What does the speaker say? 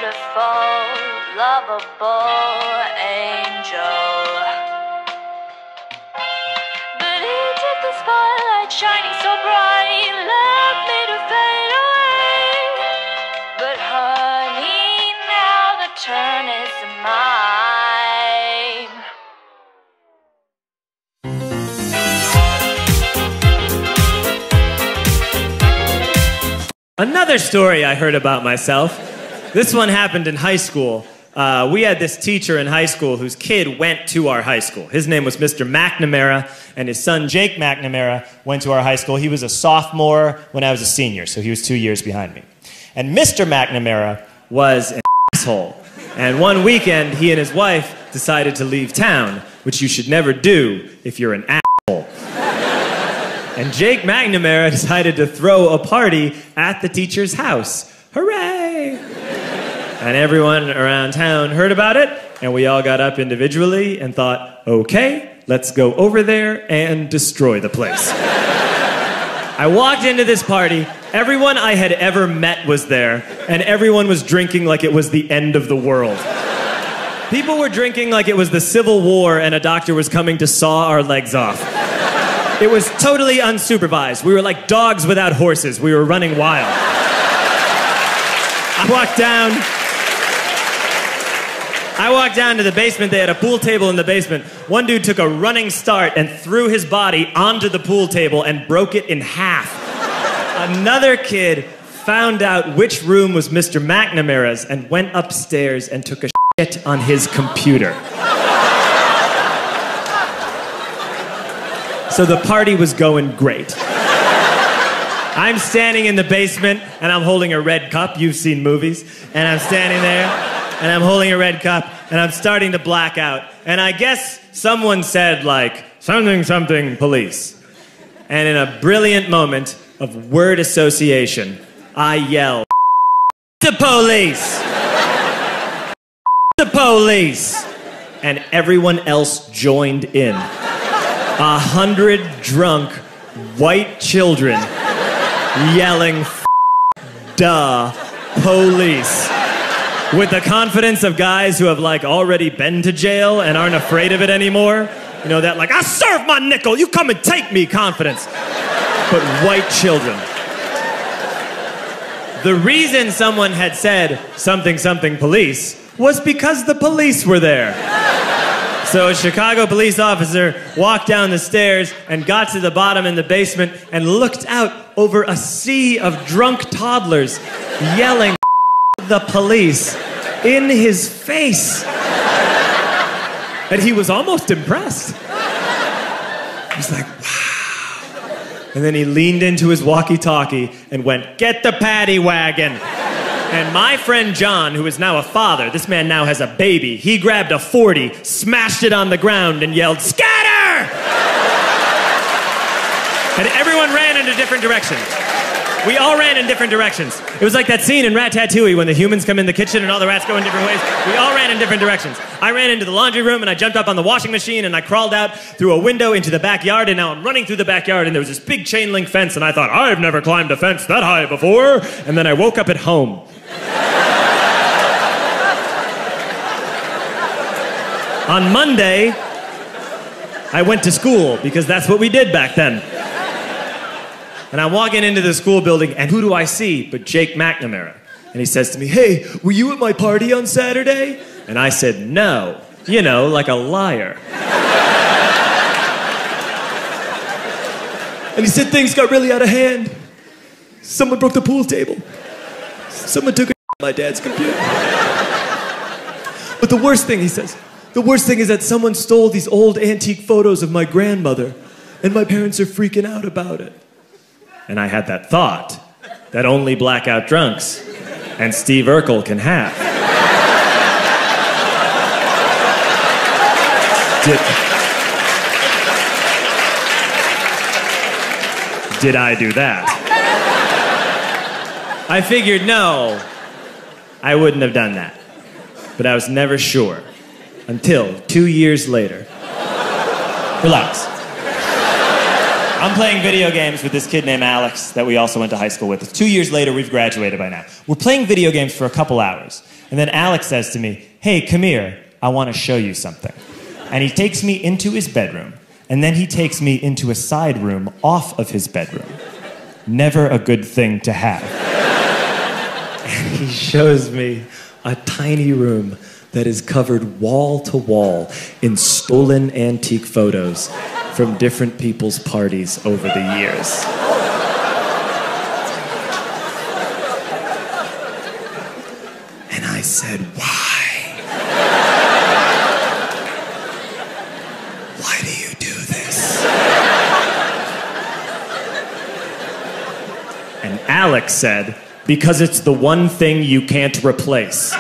beautiful, lovable angel. But he took the spotlight shining so bright, left me to fade away. But honey, now the turn is mine. Another story I heard about myself. This one happened in high school. We had this teacher in high school whose kid went to our high school. His name was Mr. McNamara, and his son Jake McNamara went to our high school. He was a sophomore when I was a senior, so he was 2 years behind me. And Mr. McNamara was an asshole. And one weekend, he and his wife decided to leave town, which you should never do if you're an asshole. And Jake McNamara decided to throw a party at the teacher's house. Hooray! And everyone around town heard about it, and we all got up individually and thought, okay, let's go over there and destroy the place. I walked into this party, everyone I had ever met was there, and everyone was drinking like it was the end of the world. People were drinking like it was the Civil War and a doctor was coming to saw our legs off. It was totally unsupervised. We were like dogs without horses. We were running wild. I walked down to the basement. They had a pool table in the basement. One dude took a running start and threw his body onto the pool table and broke it in half. Another kid found out which room was Mr. McNamara's and went upstairs and took a shit on his computer. So the party was going great. I'm standing in the basement and I'm holding a red cup. You've seen movies. And I'm standing there and I'm holding a red cup and I'm starting to black out. And I guess someone said like, something, something, police. And in a brilliant moment of word association, I yell, the police! The police! And everyone else joined in. 100 drunk white children yelling, duh, police. With the confidence of guys who have like already been to jail and aren't afraid of it anymore. You know, that like, I serve my nickel, you come and take me confidence. But white children. The reason someone had said something, something, police was because the police were there. So a Chicago police officer walked down the stairs and got to the bottom in the basement and looked out over a sea of drunk toddlers yelling the police in his face. And he was almost impressed. He was like, wow. And then he leaned into his walkie-talkie and went, get the paddy wagon. And my friend John, who is now a father, this man now has a baby, he grabbed a 40, smashed it on the ground, and yelled, scatter! And everyone ran in a different direction. We all ran in different directions. It was like that scene in Ratatouille when the humans come in the kitchen and all the rats go in different ways. We all ran in different directions. I ran into the laundry room and I jumped up on the washing machine and I crawled out through a window into the backyard, and now I'm running through the backyard and there was this big chain link fence and I thought, I've never climbed a fence that high before. And then I woke up at home. On Monday, I went to school because that's what we did back then. And I'm walking into the school building, and who do I see but Jake McNamara? And he says to me, hey, were you at my party on Saturday? And I said, no. You know, like a liar. And he said things got really out of hand. Someone broke the pool table. Someone took a at my dad's computer. But the worst thing, he says, the worst thing is that someone stole these old antique photos of my grandmother, and my parents are freaking out about it. And I had that thought that only blackout drunks and Steve Urkel can have. Did I do that? I figured, no, I wouldn't have done that. But I was never sure. Until 2 years later. Relax. I'm playing video games with this kid named Alex that we also went to high school with. 2 years later, we've graduated by now. We're playing video games for a couple hours. And then Alex says to me, hey, come here, I want to show you something. And he takes me into his bedroom, and then he takes me into a side room off of his bedroom. Never a good thing to have. And he shows me a tiny room that is covered wall to wall in stolen antique photos from different people's parties over the years. And I said, why? Why do you do this? And Alex said, because it's the one thing you can't replace.